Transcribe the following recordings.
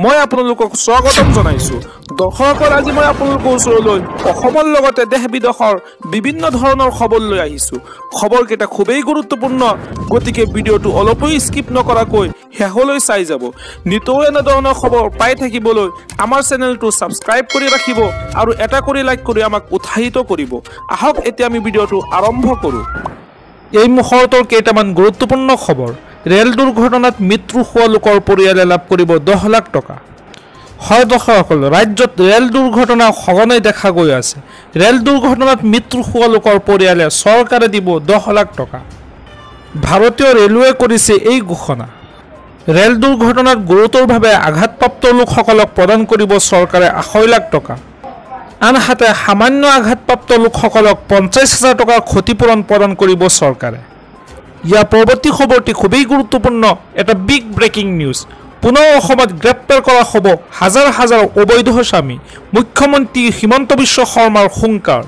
মই আপোনালোকক স্বাগতম জনাইছো। দৰ্শকৰ আজি মই আপোনালোকৰ ওচৰলৈ অসমৰ লগতে দেশ বিদেশৰ বিভিন্ন ধৰণৰ খবৰ লৈ আহিছো। খবৰকেইটা খুবেই গুৰুত্বপূৰ্ণ, গতিকে ভিডিঅ'টো অলপো স্কিপ নকৰাকৈ শেষলৈ চাই যাব। নিতৌ এনে ধৰণৰ খবৰ পাই থাকিবলৈ আমাৰ চেনেলটো ছাবস্ক্ৰাইব কৰি ৰাখিব আৰু এটা কৰি লাইক কৰি আমাক উৎসাহিত কৰিব। আহক এতিয়া আমি ভিডিঅ'টো আৰম্ভ কৰোঁ। এই মুহূৰ্তৰ কেইটামান গুৰুত্বপূৰ্ণ খবৰ। ৰেল দুৰ্ঘটনাত মৃত্যু হোৱা লোকৰ পৰিয়ালে লাভ কৰিব 10 লাখ টকা। হয় দৰ্শকসকল, ৰাজ্যত ৰেল দুৰ্ঘটনা সঘনাই দেখা গৈ আছে। ৰেল দুৰ্ঘটনাত মৃত্যু হোৱা লোকৰ পৰিয়ালে চৰকাৰে দিব 10 লাখ টকা। ভাৰতীয় ৰেলৱে কৰিছে এই ঘোষণা। ৰেল দুৰ্ঘটনাত গুৰুতৰভাৱে আঘাতপ্ৰাপ্ত লোকসকলক প্ৰদান কৰিব চৰকাৰে 8 লাখ টকা। আনহাতে সামান্য আঘাতপ্ৰাপ্ত লোকসকলক 50,000 টকাৰ ক্ষতিপূৰণ প্ৰদান কৰিব চৰকাৰে। ইয়াৰ পৰৱৰ্তী খবৰটি খুবেই গুৰুত্বপূৰ্ণ, এটা বিগ ব্ৰেকিং নিউজ। পুনৰ অসমত গ্ৰেপ্তাৰ কৰা হ'ব হাজাৰ হাজাৰ অবৈধ স্বামী। মুখ্যমন্ত্ৰী হিমন্ত বিশ্ব শৰ্মাৰ হুংকাৰ।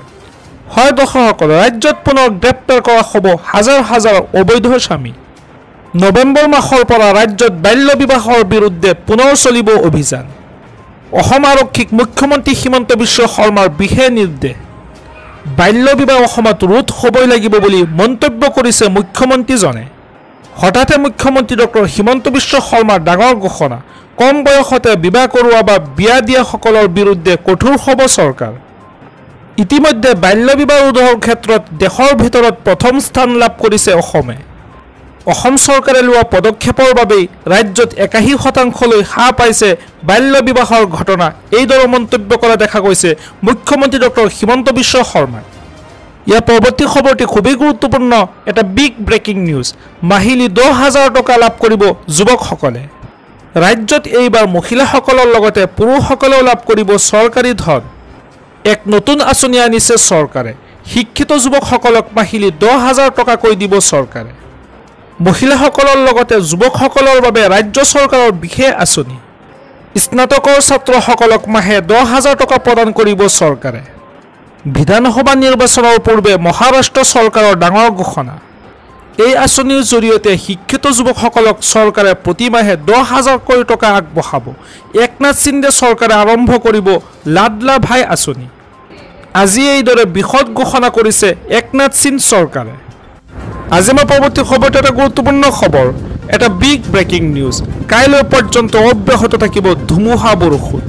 হয় দৰ্শকসকল, ৰাজ্যত পুনৰ গ্ৰেপ্তাৰ কৰা হ'ব হাজাৰ হাজাৰ অবৈধ স্বামী। নৱেম্বৰ মাহৰ পৰা ৰাজ্যত বাল্য বিবাহৰ বিৰুদ্ধে পুনৰ চলিব অভিযান। অসম আৰক্ষীক মুখ্যমন্ত্ৰী হিমন্ত বিশ্ব শৰ্মাৰ বিশেষ নিৰ্দেশ। বাল্য বিবাহ অসমত ৰোধ হ'বই লাগিব বুলি মন্তব্য কৰিছে মুখ্যমন্ত্ৰীজনে। হঠাতে মুখ্যমন্ত্ৰী ডক্টৰ হিমন্ত বিশ্ব শৰ্মাৰ ডাঙৰ ঘোষণা। কম বয়সতে বিবাহ কৰোৱা বা বিয়া দিয়াসকলৰ বিৰুদ্ধে কঠোৰ হ'ব চৰকাৰ। ইতিমধ্যে বাল্য বিবাহ ৰোধৰ ক্ষেত্ৰত দেশৰ ভিতৰত প্ৰথম স্থান লাভ কৰিছে অসমে। অসম চৰকাৰে লোৱা পদক্ষেপৰ বাবেই ৰাজ্যত 81% হ্ৰাস পাইছে বাল্য বিবাহৰ ঘটনা। এইদৰে মন্তব্য কৰা দেখা গৈছে মুখ্যমন্ত্ৰী ডক্টৰ হিমন্ত বিশ্ব শৰ্মাই। ইয়াৰ পৰৱৰ্তী খবৰটি খুবেই গুৰুত্বপূৰ্ণ, এটা বিগ ব্ৰেকিং নিউজ। মাহিলী 10,000 টকা লাভ কৰিব যুৱকসকলে। ৰাজ্যত এইবাৰ মহিলাসকলৰ লগতে পুৰুষসকলেও লাভ কৰিব চৰকাৰী ধন। এক নতুন আঁচনি আনিছে চৰকাৰে। শিক্ষিত যুৱকসকলক মাহিলী 10,000 টকাকৈ দিব চৰকাৰে। মহিলাসকলৰ লগতে যুৱকসকলৰ বাবে ৰাজ্য চৰকাৰৰ বিশেষ আঁচনি। স্নাতকৰ ছাত্ৰসকলক মাহে 10,000 টকা প্ৰদান কৰিব চৰকাৰে। বিধানসভা নিৰ্বাচনৰ পূৰ্বে মহাৰাষ্ট্ৰ চৰকাৰৰ ডাঙৰ ঘোষণা। এই আঁচনিৰ জৰিয়তে শিক্ষিত যুৱকসকলক চৰকাৰে প্ৰতিমাহে 10,000কৈ টকা আগবঢ়াব। একনাথ সিন্ধে চৰকাৰে আৰম্ভ কৰিব লাডলা ভাই আঁচনি। আজি এইদৰে বিশদ ঘোষণা কৰিছে একনাথ সিন্ধে চৰকাৰে। আজি মই পৰৱৰ্তী খবৰটো এটা গুৰুত্বপূৰ্ণ খবৰ, এটা বিগ ব্ৰেকিং নিউজ। কাইলৈ পৰ্যন্ত অব্যাহত থাকিব ধুমুহা বৰষুণ।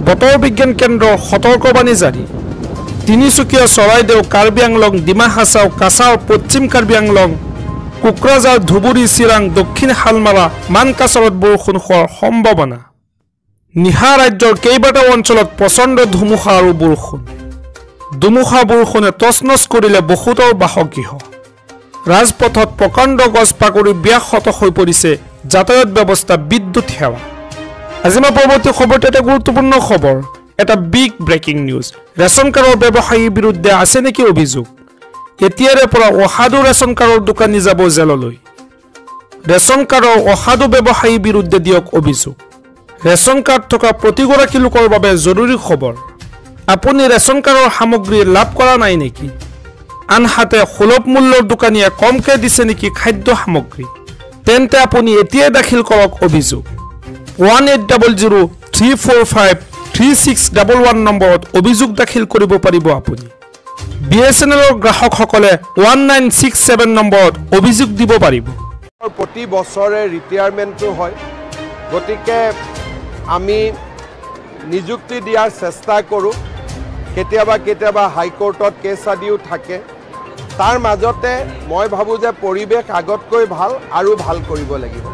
বতৰ বিজ্ঞান কেন্দ্ৰৰ সতৰ্কবাণী জাৰি। তিনিচুকীয়া, চৰাইদেউ, কাৰ্বি আংলং, ডিমা হাছাও, কাছাৰ, পশ্চিম কাৰ্বি আংলং, কোকৰাঝাৰ, ধুবুৰী, চিৰাং, দক্ষিণ শালমাৰা, মানকাছাৰত বৰষুণ হোৱাৰ সম্ভাৱনা। নিশা ৰাজ্যৰ কেইবাটাও অঞ্চলত প্ৰচণ্ড ধুমুহা আৰু বৰষুণ। ধুমুহা বৰষুণে তছনছ কৰিলে বহুতৰ বাসগৃহ। ৰাজপথত প্ৰকাণ্ড গছ পাকৰি ব্যাহত হৈ পৰিছে যাতায়াত ব্যৱস্থা, বিদ্যুৎ সেৱা। আজি মই পৰৱৰ্তী খবৰটো এটা গুৰুত্বপূৰ্ণ খবৰ, এটা বিগ ব্ৰেকিং নিউজ। ৰেচন কাৰ্ডৰ ব্যৱসায়ীৰ বিৰুদ্ধে আছে নেকি অভিযোগ? এতিয়াৰে পৰা অসাধু ৰেচন কাৰ্ডৰ দোকানী যাব জেললৈ। ৰেচন কাৰ্ডৰ অসাধু ব্যৱসায়ীৰ বিৰুদ্ধে দিয়ক অভিযোগ। ৰেচন কাৰ্ড থকা প্ৰতিগৰাকী লোকৰ বাবে জৰুৰী খবৰ। আপুনি ৰেচন কাৰ্ডৰ সামগ্ৰী লাভ কৰা নাই নেকি? আনহাতে সুলভ মূল্যৰ দোকানীয়ে কমকৈ দিছে নেকি খাদ্য সামগ্ৰী? তেন্তে আপুনি এতিয়াই দাখিল কৰক অভিযোগ। 1800-345-3611 নম্বৰত অভিযোগ দাখিল কৰিব পাৰিব আপুনি। BSNLৰ গ্ৰাহকসকলে 1967 নম্বৰত অভিযোগ দিব পাৰিব। প্ৰতি বছৰে ৰিটায়াৰমেণ্টটো হয়, গতিকে আমি নিযুক্তি দিয়াৰ চেষ্টা কৰোঁ। কেতিয়াবা কেতিয়াবা হাইকোৰ্টত কেছ আদিও থাকে। তাৰ মাজতে মই ভাবোঁ যে পৰিৱেশ আগতকৈ ভাল আৰু ভাল কৰিব লাগিব।